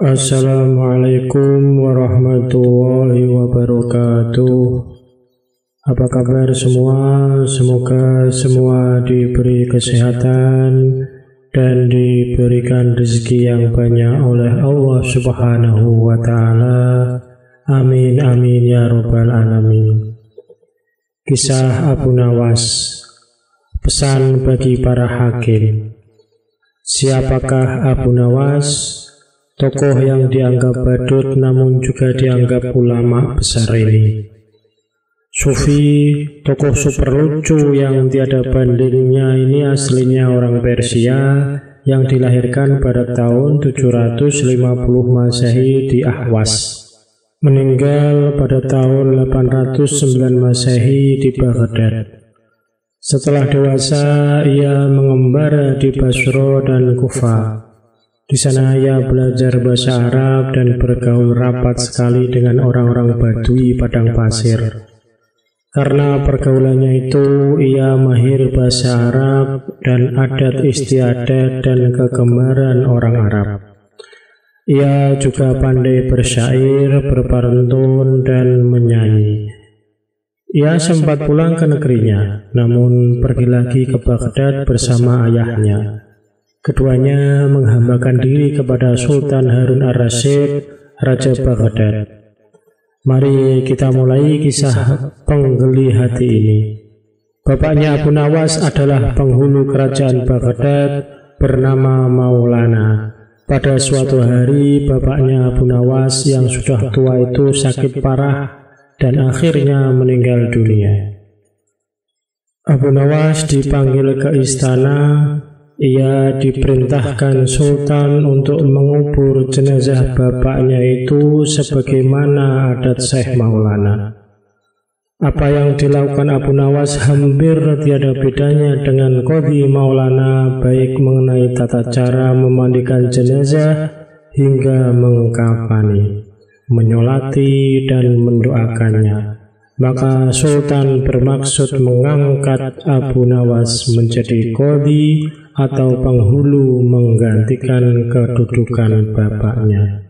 Assalamualaikum warahmatullahi wabarakatuh. Apa kabar semua? Semoga semua diberi kesehatan dan diberikan rezeki yang banyak oleh Allah Subhanahu wa Ta'ala. Amin amin ya rabbal alamin. Kisah Abu Nawas, pesan bagi para hakim. Siapakah Abu Nawas? Tokoh yang dianggap badut namun juga dianggap ulama besar ini. Sufi, tokoh super lucu yang tiada bandingnya ini aslinya orang Persia yang dilahirkan pada tahun 750 Masehi di Ahwas. Meninggal pada tahun 809 Masehi di Baghdad. Setelah dewasa, ia mengembara di Basra dan Kufah. Di sana ia belajar bahasa Arab dan bergaul rapat sekali dengan orang-orang Badui padang pasir. Karena pergaulannya itu, ia mahir bahasa Arab dan adat istiadat dan kegemaran orang Arab. Ia juga pandai bersyair, berpantun, dan menyanyi. Ia sempat pulang ke negerinya, namun pergi lagi ke Baghdad bersama ayahnya. Keduanya menghambakan diri kepada Sultan Harun ar-Rasyid, Raja Baghdad. Mari kita mulai kisah penggeli hati ini. Bapaknya Abu Nawas adalah penghulu kerajaan Baghdad bernama Maulana. Pada suatu hari, bapaknya Abu Nawas yang sudah tua itu sakit parah dan akhirnya meninggal dunia. Abu Nawas dipanggil ke istana. Ia diperintahkan Sultan untuk mengubur jenazah bapaknya itu sebagaimana adat Syekh Maulana. Apa yang dilakukan Abu Nawas hampir tiada bedanya dengan Qadhi Maulana, baik mengenai tata cara memandikan jenazah hingga mengkafani, menyolati dan mendoakannya. Maka Sultan bermaksud mengangkat Abu Nawas menjadi qadhi atau penghulu menggantikan kedudukan bapaknya.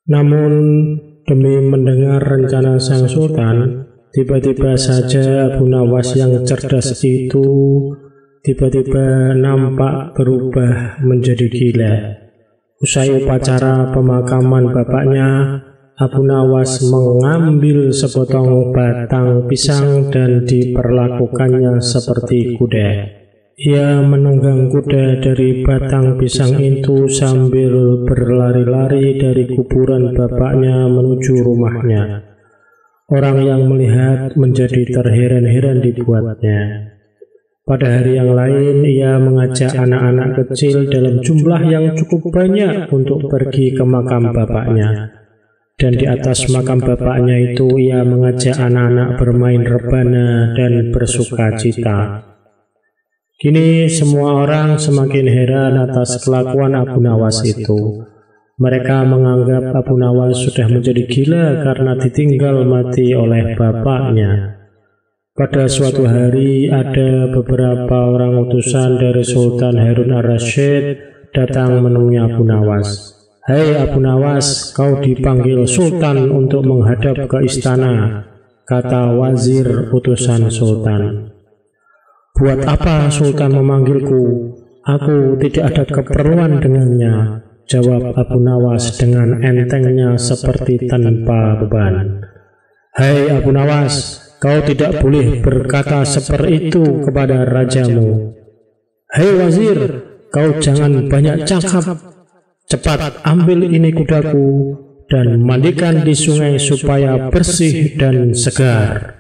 Namun demi mendengar rencana sang Sultan, tiba-tiba saja Abu Nawas yang cerdas itu tiba-tiba nampak berubah menjadi gila. Usai upacara pemakaman bapaknya, Abu Nawas mengambil sepotong batang pisang dan diperlakukannya seperti kuda. Ia menunggang kuda dari batang pisang itu sambil berlari-lari dari kuburan bapaknya menuju rumahnya. Orang yang melihat menjadi terheran-heran dibuatnya. Pada hari yang lain, ia mengajak anak-anak kecil dalam jumlah yang cukup banyak untuk pergi ke makam bapaknya. Dan di atas makam bapaknya itu ia mengajak anak-anak bermain rebana dan bersuka cita. Kini semua orang semakin heran atas kelakuan Abu Nawas itu. Mereka menganggap Abu Nawas sudah menjadi gila karena ditinggal mati oleh bapaknya. Pada suatu hari ada beberapa orang utusan dari Sultan Harun ar-Rasyid datang menemui Abu Nawas. "Hai Abu Nawas, kau dipanggil Sultan untuk menghadap ke istana," kata wazir utusan Sultan. "Buat apa Sultan memanggilku? Aku tidak ada keperluan dengannya," jawab Abu Nawas dengan entengnya seperti tanpa beban. "Hai Abu Nawas, kau tidak boleh berkata seperti itu kepada rajamu." "Hai wazir, kau jangan banyak cakap. Cepat ambil ini kudaku dan mandikan di sungai supaya bersih dan segar,"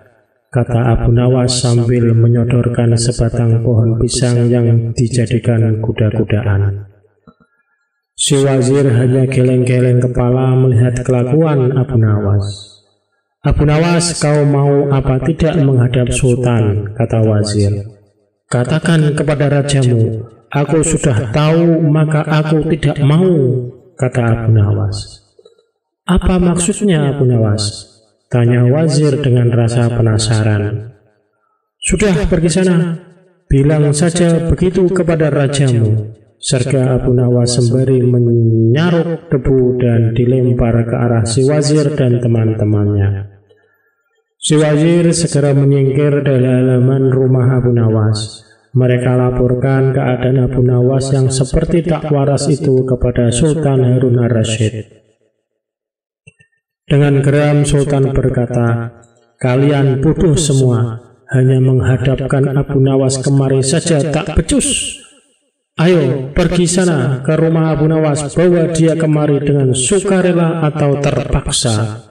kata Abu Nawas sambil menyodorkan sebatang pohon pisang yang dijadikan kuda-kudaan. Si wazir hanya geleng-geleng kepala melihat kelakuan Abu Nawas. "Abu Nawas, kau mau apa tidak menghadap Sultan?" kata wazir. "Katakan kepada rajamu, aku sudah tahu maka aku tidak mau," kata Abu Nawas. "Apa maksudnya Abu Nawas?" tanya wazir dengan rasa penasaran. "Sudah pergi sana, bilang saja begitu kepada rajamu," serga Abu Nawas sembari menyaruk debu dan dilempar ke arah si wazir dan teman-temannya. Si wazir segera menyingkir dari halaman rumah Abu Nawas. Mereka laporkan keadaan Abu Nawas yang seperti tak waras itu kepada Sultan Harun ar-Rasyid. Dengan geram Sultan berkata, "Kalian bodoh semua, hanya menghadapkan Abu Nawas kemari saja tak becus. Ayo pergi sana ke rumah Abu Nawas, bawa dia kemari dengan sukarela atau terpaksa."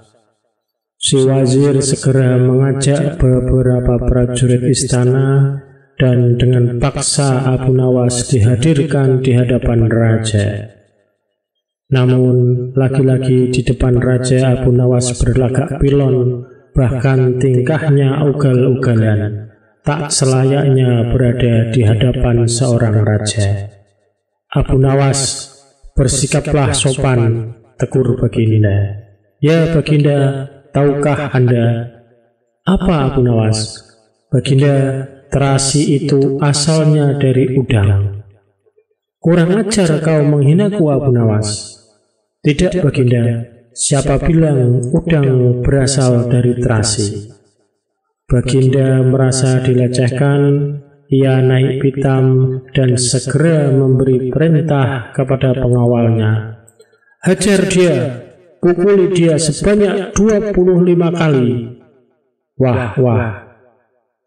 Si wazir segera mengajak beberapa prajurit istana dan dengan paksa Abu Nawas dihadirkan di hadapan raja. Namun lagi-lagi di depan raja Abu Nawas berlagak pilon, bahkan tingkahnya ugal-ugalan, tak selayaknya berada di hadapan seorang raja. "Abu Nawas, bersikaplah sopan," tegur Baginda. "Ya Baginda, tahukah Anda?" "Apa Abu Nawas?" "Baginda, terasi itu asalnya dari udang." "Kurang ajar kau menghinaku Abu Nawas." "Tidak Baginda, siapa bilang udang berasal dari terasi?" Baginda merasa dilecehkan, ia naik pitam dan segera memberi perintah kepada pengawalnya, "Hajar dia, pukuli dia sebanyak 25 kali." Wah,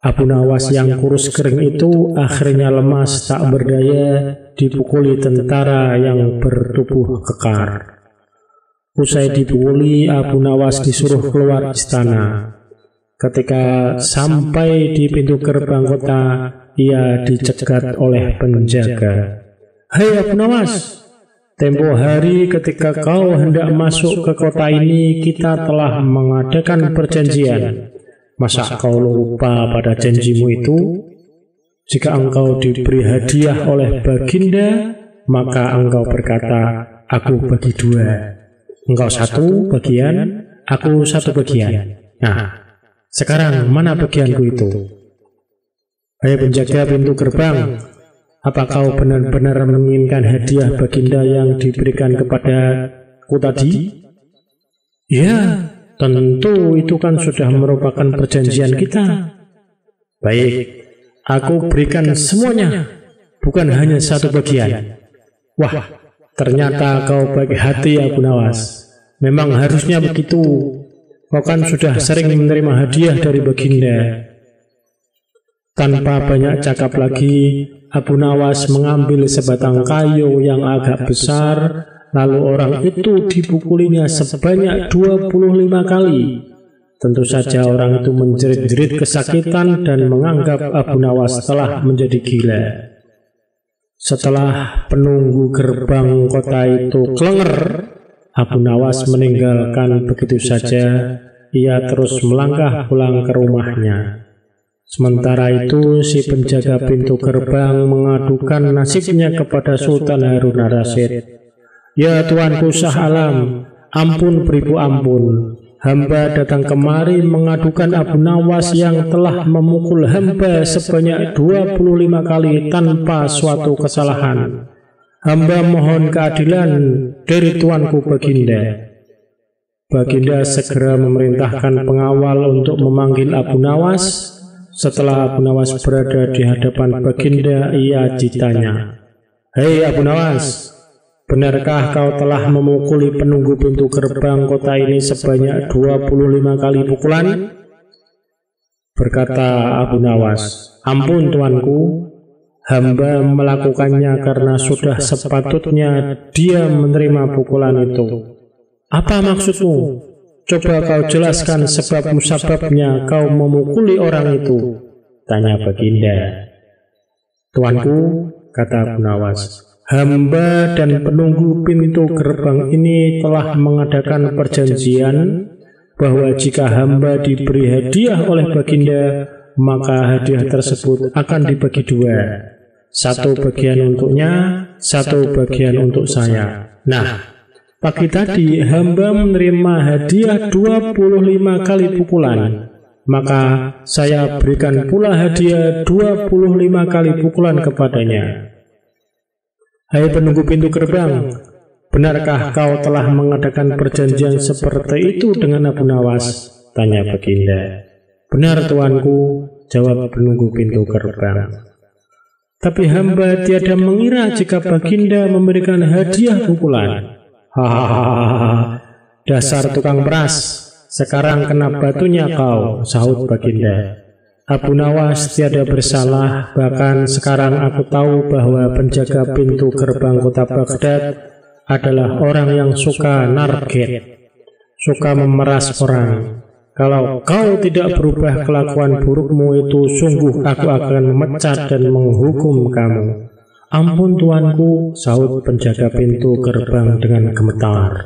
Abu Nawas yang kurus kering itu akhirnya lemas tak berdaya dipukuli tentara yang bertubuh kekar. Usai dipukuli, Abu Nawas disuruh keluar istana. Ketika sampai di pintu gerbang kota, ia dicegat oleh penjaga. "Hei Abu Nawas, tempo hari ketika kau hendak masuk ke kota ini, kita telah mengadakan perjanjian. Masa kau lupa pada janjimu itu? Jika engkau diberi hadiah oleh Baginda, maka engkau berkata, 'Aku bagi 2. Engkau 1 bagian, aku 1 bagian. Nah, sekarang mana bagianku itu?' Hei penjaga pintu gerbang, apa kau benar-benar menginginkan hadiah Baginda yang diberikan kepadaku tadi?" "Ya, tentu itu kan sudah merupakan perjanjian kita." "Baik, aku berikan semuanya, bukan hanya 1 bagian." "Wah, ternyata kau baik hati Abu Nawas. Memang harusnya begitu. Kau kan sudah sering menerima hadiah dari Baginda." Tanpa banyak cakap lagi, Abu Nawas mengambil sebatang kayu yang agak besar, lalu orang itu dipukulinya sebanyak 25 kali. Tentu saja orang itu menjerit-jerit kesakitan dan menganggap Abu Nawas telah menjadi gila. Setelah penunggu gerbang kota itu klenger, Abu Nawas meninggalkan begitu saja. Ia terus melangkah pulang ke rumahnya. Sementara itu, si penjaga pintu gerbang mengadukan nasibnya kepada Sultan Harun ar-Rasyid. "Ya Tuanku Shah Alam, ampun beribu ampun. Hamba datang kemari mengadukan Abu Nawas yang telah memukul hamba sebanyak 25 kali tanpa suatu kesalahan. Hamba mohon keadilan dari Tuanku Baginda." Baginda segera memerintahkan pengawal untuk memanggil Abu Nawas. Setelah Abu Nawas berada di hadapan Baginda, ia ditanya, "Hei Abu Nawas, benarkah kau telah memukuli penunggu pintu gerbang kota ini sebanyak 25 kali pukulan?" Berkata Abu Nawas, "Ampun Tuanku, hamba melakukannya karena sudah sepatutnya dia menerima pukulan itu." "Apa maksudmu? Coba kau jelaskan sebab musababnya kau memukuli orang itu," tanya Baginda. "Tuanku," kata Abu Nawas, "hamba dan penunggu pintu gerbang ini telah mengadakan perjanjian bahwa jika hamba diberi hadiah oleh Baginda, maka hadiah tersebut akan dibagi 2. 1 bagian untuknya, 1 bagian untuk saya. Nah, pagi tadi hamba menerima hadiah 25 kali pukulan, maka saya berikan pula hadiah 25 kali pukulan kepadanya." Hai penunggu pintu gerbang, benarkah kau telah mengadakan perjanjian seperti itu dengan Abu Nawas? Tanya Baginda. Benar tuanku, jawab penunggu pintu gerbang. Tapi hamba tiada mengira jika Baginda memberikan hadiah pukulan. Hahaha, dasar tukang beras, sekarang kena batunya kau, sahut Baginda. Abu Nawas tiada bersalah, bahkan sekarang aku tahu bahwa penjaga pintu gerbang kota Baghdad adalah orang yang suka narget, suka memeras orang. Kalau kau tidak berubah kelakuan burukmu itu, sungguh aku akan memecat dan menghukum kamu. Ampun tuanku, sahut penjaga pintu gerbang dengan gemetar.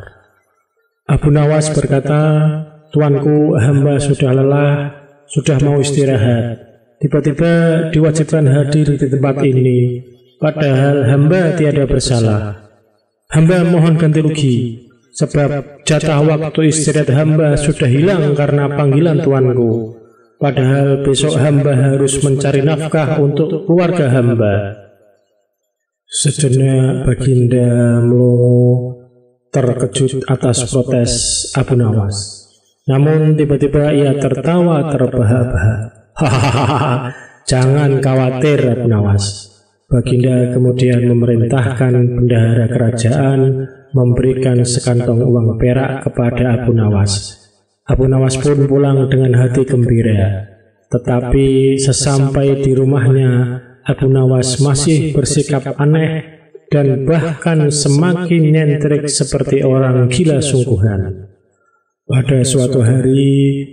Abu Nawas berkata, tuanku, hamba sudah lelah, sudah mau istirahat. Tiba-tiba diwajibkan hadir di tempat ini, padahal hamba tiada bersalah. Hamba mohon ganti rugi, sebab jatah waktu istirahat hamba sudah hilang karena panggilan tuanku. Padahal besok hamba harus mencari nafkah untuk keluarga hamba. Sejenak Baginda melongo, terkejut atas protes Abu Nawas. Namun tiba-tiba ia tertawa terbahak-bahak. Hahaha, jangan khawatir Abu Nawas. Baginda kemudian memerintahkan bendahara kerajaan memberikan sekantong uang perak kepada Abu Nawas. Abu Nawas pun pulang dengan hati gembira. Tetapi sesampai di rumahnya, Abu Nawas masih bersikap aneh dan bahkan semakin nyentrik seperti orang gila sungguhan. Pada suatu hari,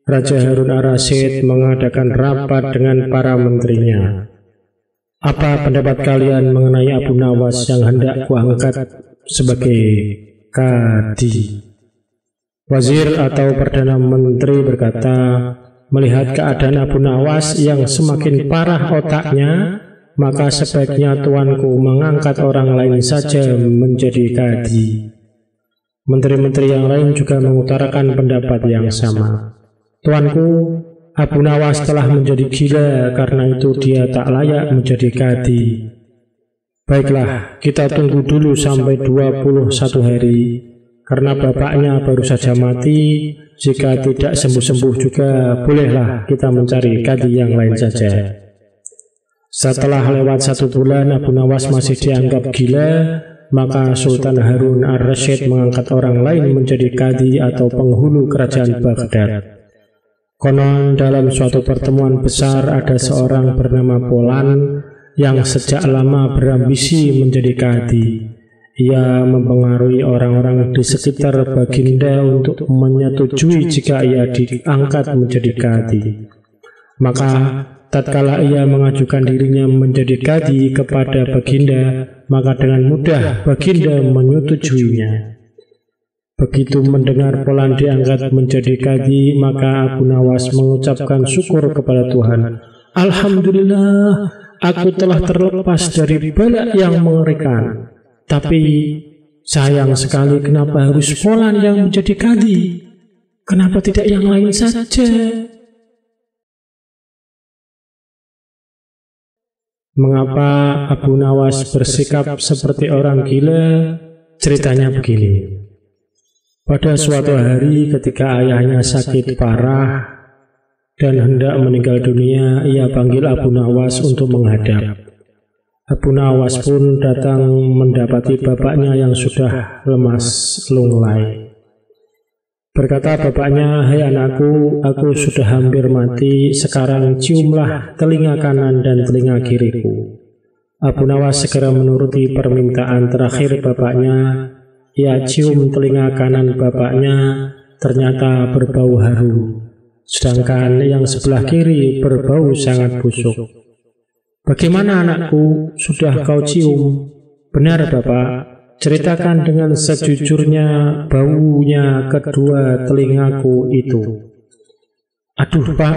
Raja Harun ar-Rasyid mengadakan rapat dengan para menterinya. Apa pendapat kalian mengenai Abu Nawas yang hendak kuangkat sebagai kadi? Wazir atau Perdana Menteri berkata, melihat keadaan Abu Nawas yang semakin parah otaknya, maka sebaiknya tuanku mengangkat orang lain saja menjadi kadi. Menteri-menteri yang lain juga mengutarakan pendapat yang sama. Tuanku, Abu Nawas telah menjadi gila, karena itu dia tak layak menjadi kadi. Baiklah, kita tunggu dulu sampai 21 hari, karena bapaknya baru saja mati. Jika tidak sembuh-sembuh juga, bolehlah kita mencari kadi yang lain saja. Setelah lewat 1 bulan, Abu Nawas masih dianggap gila. Maka Sultan Harun ar-Rasyid mengangkat orang lain menjadi kadi atau penghulu kerajaan Baghdad. Konon dalam suatu pertemuan besar ada seorang bernama Polan yang sejak lama berambisi menjadi kadi. Ia mempengaruhi orang-orang di sekitar Baginda untuk menyetujui jika ia diangkat menjadi kadi. Maka tatkala ia mengajukan dirinya menjadi kadi kepada Baginda, maka dengan mudah Baginda menyetujuinya. Begitu mendengar Polan diangkat menjadi kadi, maka Abu Nawas mengucapkan syukur kepada Tuhan. Alhamdulillah, aku telah terlepas dari bala yang mengerikan. Tapi sayang sekali, kenapa harus Polan yang menjadi kadi? Kenapa tidak yang lain saja? Mengapa Abu Nawas bersikap seperti orang gila? Ceritanya begini. Pada suatu hari ketika ayahnya sakit parah dan hendak meninggal dunia, ia panggil Abu Nawas untuk menghadap. Abu Nawas pun datang mendapati bapaknya yang sudah lemas lunglai. Berkata bapaknya, "Hai anakku, aku sudah hampir mati, sekarang ciumlah telinga kanan dan telinga kiriku." Abu Nawas segera menuruti permintaan terakhir bapaknya. Ia cium telinga kanan bapaknya, ternyata berbau harum, sedangkan yang sebelah kiri berbau sangat busuk. "Bagaimana anakku, sudah kau cium?" "Benar Bapak, ceritakan dengan sejujurnya baunya kedua telingaku itu." "Aduh Pak,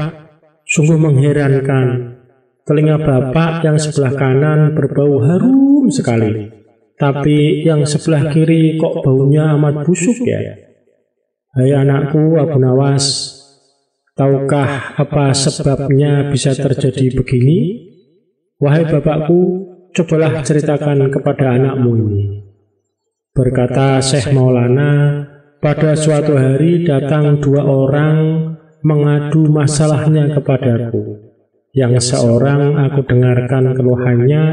sungguh mengherankan. Telinga Bapak yang sebelah kanan berbau harum sekali, tapi yang sebelah kiri kok baunya amat busuk ya?" "Hai anakku Abu Nawas, tahukah apa sebabnya bisa terjadi begini?" "Wahai bapakku, cobalah ceritakan kepada anakmu ini." Berkata Syekh Maulana, "Pada suatu hari datang 2 orang mengadu masalahnya kepadaku. Yang seorang aku dengarkan keluhannya,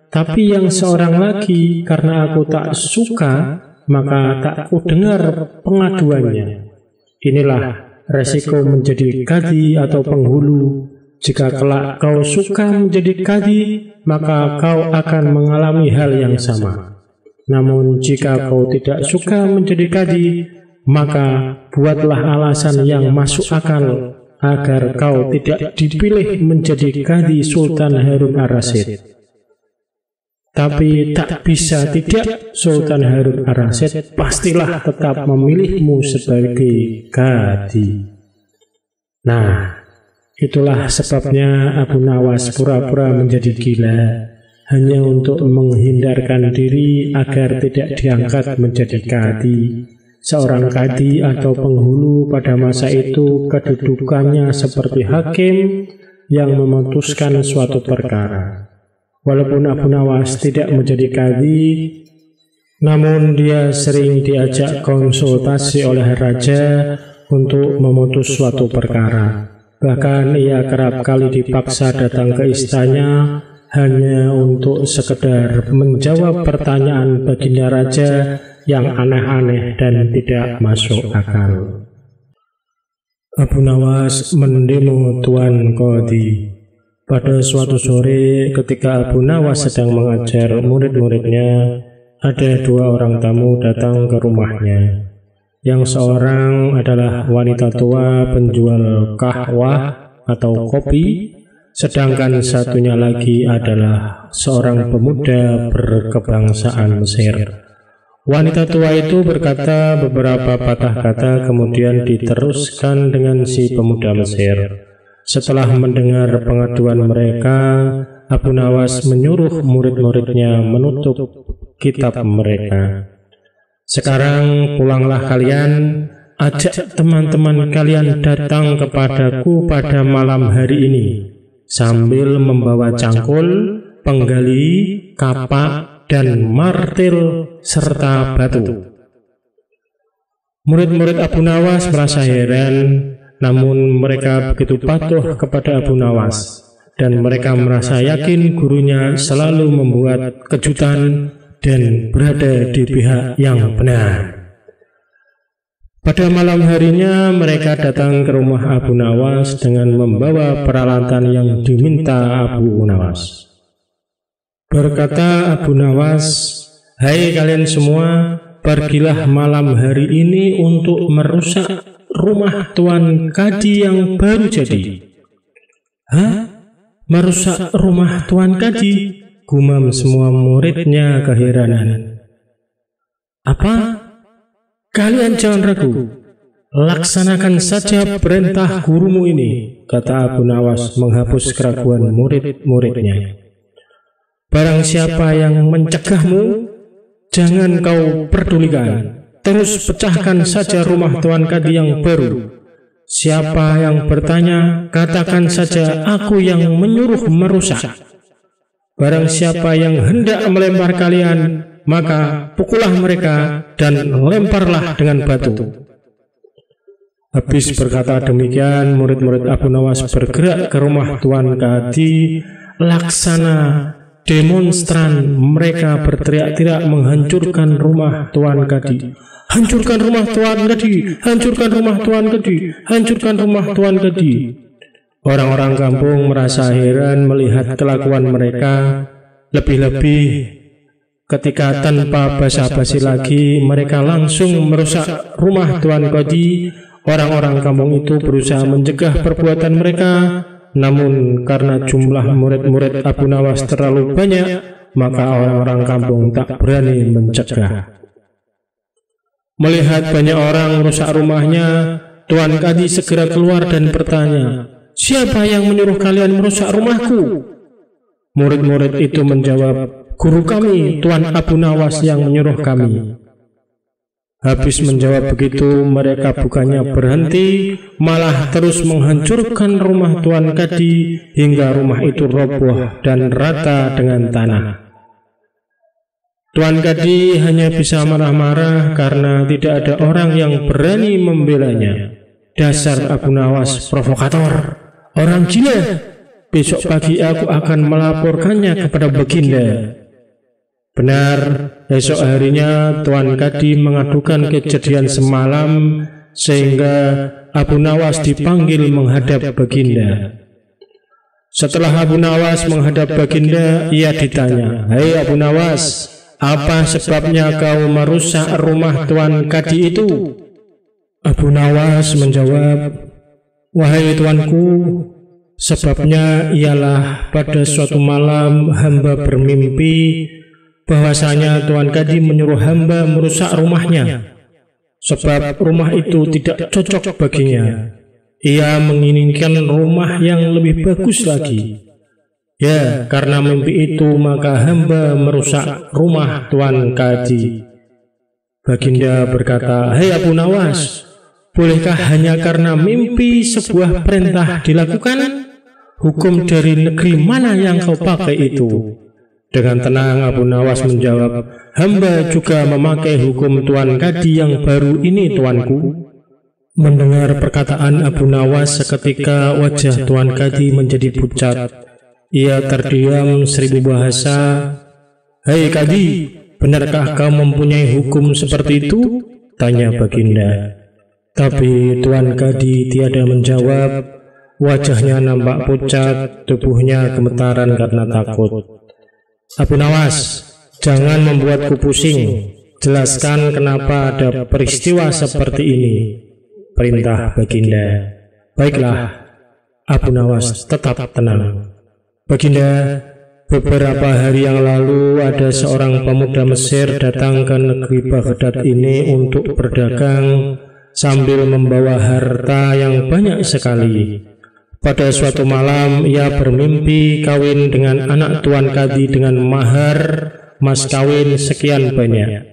tapi yang seorang lagi karena aku tak suka, maka tak ku dengar pengaduannya. Inilah resiko menjadi kadi atau penghulu. Jika kelak kau suka menjadi kadi, maka kau akan mengalami hal yang sama. Namun jika kau tidak suka menjadi kadi, maka buatlah alasan yang masuk akal agar kau tidak dipilih menjadi kadi Sultan Harun ar-Rasyid. Tapi tak bisa tidak, Sultan Harun ar-Rasyid pastilah tetap memilihmu sebagai kadi." Nah, itulah sebabnya Abu Nawas pura-pura menjadi gila, hanya untuk menghindarkan diri agar tidak diangkat menjadi kadi. Seorang kadi atau penghulu pada masa itu kedudukannya seperti hakim yang memutuskan suatu perkara. Walaupun Abu Nawas tidak menjadi kadi, namun dia sering diajak konsultasi oleh raja untuk memutus suatu perkara. Bahkan ia kerap kali dipaksa datang ke istana hanya untuk sekedar menjawab pertanyaan baginda raja yang aneh-aneh dan tidak masuk akal. Abu Nawas mendemo Tuan Qadhi. Pada suatu sore ketika Abu Nawas sedang mengajar murid-muridnya, ada 2 orang tamu datang ke rumahnya. Yang seorang adalah wanita tua penjual kahwah atau kopi, sedangkan satunya lagi adalah seorang pemuda berkebangsaan Mesir. Wanita tua itu berkata beberapa patah kata, kemudian diteruskan dengan si pemuda Mesir. Setelah mendengar pengaduan mereka, Abu Nawas menyuruh murid-muridnya menutup kitab mereka. "Sekarang pulanglah kalian, ajak teman-teman kalian datang kepadaku pada malam hari ini, sambil membawa cangkul, penggali, kapak, dan martil serta batu." Murid-murid Abu Nawas merasa heran, namun mereka begitu patuh kepada Abu Nawas, dan mereka merasa yakin gurunya selalu membuat kejutan dan berada di pihak yang benar. Pada malam harinya mereka datang ke rumah Abu Nawas dengan membawa peralatan yang diminta Abu Nawas. Berkata Abu Nawas, "Hai kalian semua, pergilah malam hari ini untuk merusak rumah Tuan Kadi yang baru jadi." "Hah? Merusak rumah Tuan Kadi?" gumam semua muridnya keheranan. "Apa? Kalian jangan ragu. Laksanakan saja perintah gurumu ini," kata Abu Nawas menghapus keraguan murid-muridnya. "Barang siapa yang mencegahmu, jangan kau pedulikan. Terus pecahkan saja rumah Tuan Kadi yang baru. Siapa yang bertanya, katakan saja aku yang menyuruh merusak. Barang siapa yang hendak melempar kalian, maka pukullah mereka dan lemparlah dengan batu." Habis berkata demikian, murid-murid Abu Nawas bergerak ke rumah Tuan Kadi. Laksana demonstran, mereka berteriak-teriak menghancurkan rumah Tuan Kadi. "Hancurkan rumah Tuan Kadi! Hancurkan rumah Tuan Kadi! Hancurkan rumah Tuan Kadi!" Orang-orang kampung merasa heran melihat kelakuan mereka, lebih-lebih ketika tanpa basa-basi lagi mereka langsung merusak rumah Tuan Kadi. Orang-orang kampung itu berusaha mencegah perbuatan mereka, namun karena jumlah murid-murid Abu Nawas terlalu banyak, maka orang-orang kampung tak berani mencegah. Melihat banyak orang merusak rumahnya, Tuan Kadi segera keluar dan bertanya, "Siapa yang menyuruh kalian merusak rumahku?" Murid-murid itu menjawab, "Guru kami, Tuan Abu Nawas yang menyuruh kami." Habis menjawab begitu, mereka bukannya berhenti, malah terus menghancurkan rumah Tuan Kadi hingga rumah itu roboh dan rata dengan tanah. Tuan Kadi hanya bisa marah-marah karena tidak ada orang yang berani membelanya. Dasar Abu Nawas provokator, orang gila. Besok pagi aku akan melaporkannya kepada Baginda. Benar, esok harinya Tuan Kadi mengadukan kejadian semalam sehingga Abu Nawas dipanggil menghadap Baginda. Setelah Abu Nawas menghadap Baginda, ia ditanya, "Hei Abu Nawas, apa sebabnya kau merusak rumah Tuan Kadi itu?" Abu Nawas menjawab, "Wahai tuanku, sebabnya ialah pada suatu malam hamba bermimpi bahwasanya Tuan Kadi menyuruh hamba merusak rumahnya, sebab rumah itu tidak cocok baginya. Ia menginginkan rumah yang lebih bagus lagi. Ya, karena mimpi itu maka hamba merusak rumah Tuan Kadi." Baginda berkata, "Hei Abu Nawas, bolehkah hanya karena mimpi sebuah perintah dilakukan? Hukum dari negeri mana yang kau pakai itu?" Dengan tenang Abu Nawas menjawab, "Hamba juga memakai hukum Tuan Kadi yang baru ini, tuanku." Mendengar perkataan Abu Nawas, seketika wajah Tuan Kadi menjadi pucat. Ia terdiam 1000 bahasa. "Hei Kadi, benarkah kau mempunyai hukum seperti itu?" tanya Baginda. Tapi Tuan Kadi tiada menjawab. Wajahnya nampak pucat, tubuhnya gemetaran karena takut. "Abu Nawas, jangan membuatku pusing. Jelaskan kenapa ada peristiwa seperti ini," perintah Baginda. "Baiklah." Abu Nawas tetap tenang. "Baginda, beberapa hari yang lalu ada seorang pemuda Mesir datang ke negeri Baghdad ini untuk berdagang sambil membawa harta yang banyak sekali. Pada suatu malam ia bermimpi kawin dengan anak Tuan Kadi dengan mahar mas kawin sekian banyak.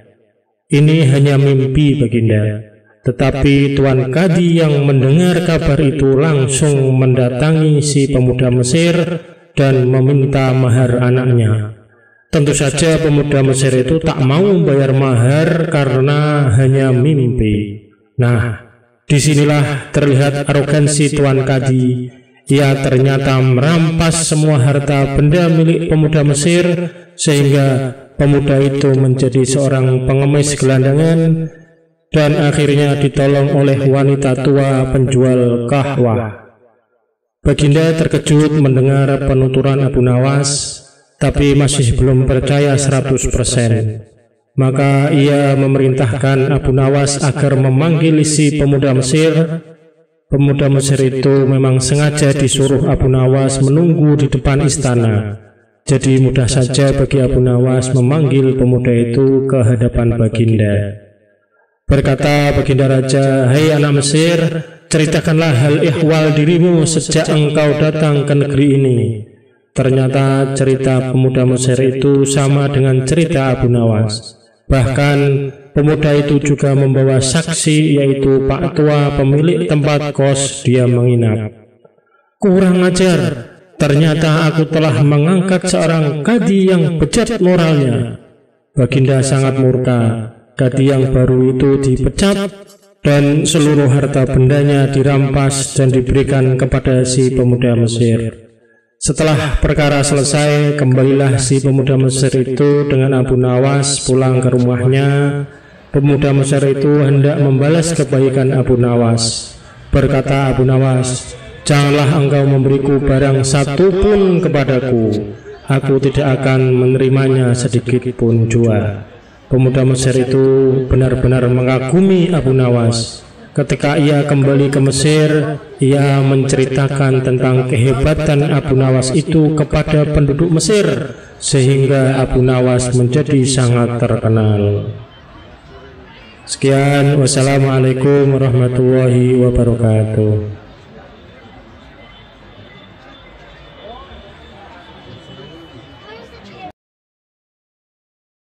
Ini hanya mimpi, Baginda. Tetapi Tuan Kadi yang mendengar kabar itu langsung mendatangi si pemuda Mesir dan meminta mahar anaknya. Tentu saja pemuda Mesir itu tak mau bayar mahar karena hanya mimpi. Nah, disinilah terlihat arogansi Tuan Kadi. Ia ternyata merampas semua harta benda milik pemuda Mesir sehingga pemuda itu menjadi seorang pengemis gelandangan dan akhirnya ditolong oleh wanita tua penjual kahwah. Baginda terkejut mendengar penuturan Abu Nawas, tapi masih belum percaya 100%. Maka ia memerintahkan Abu Nawas agar memanggil si pemuda Mesir. Pemuda Mesir itu memang sengaja disuruh Abu Nawas menunggu di depan istana. Jadi mudah saja bagi Abu Nawas memanggil pemuda itu ke hadapan Baginda. Berkata Baginda Raja, "Hai anak Mesir, ceritakanlah hal ihwal dirimu sejak engkau datang ke negeri ini." Ternyata cerita pemuda Mesir itu sama dengan cerita Abu Nawas. Bahkan pemuda itu juga membawa saksi, yaitu Pak Tua pemilik tempat kos dia menginap. "Kurang ajar, ternyata aku telah mengangkat seorang kadi yang bejat moralnya." Baginda sangat murka. Kadi yang baru itu dipecat dan seluruh harta bendanya dirampas dan diberikan kepada si pemuda Mesir. Setelah perkara selesai, kembalilah si pemuda Mesir itu dengan Abu Nawas pulang ke rumahnya. Pemuda Mesir itu hendak membalas kebaikan Abu Nawas. Berkata Abu Nawas, "Janganlah engkau memberiku barang satu pun kepadaku. Aku tidak akan menerimanya sedikit pun jua." Pemuda Mesir itu benar-benar mengagumi Abu Nawas. Ketika ia kembali ke Mesir, ia menceritakan tentang kehebatan Abu Nawas itu kepada penduduk Mesir, sehingga Abu Nawas menjadi sangat terkenal. Sekian, wassalamualaikum warahmatullahi wabarakatuh.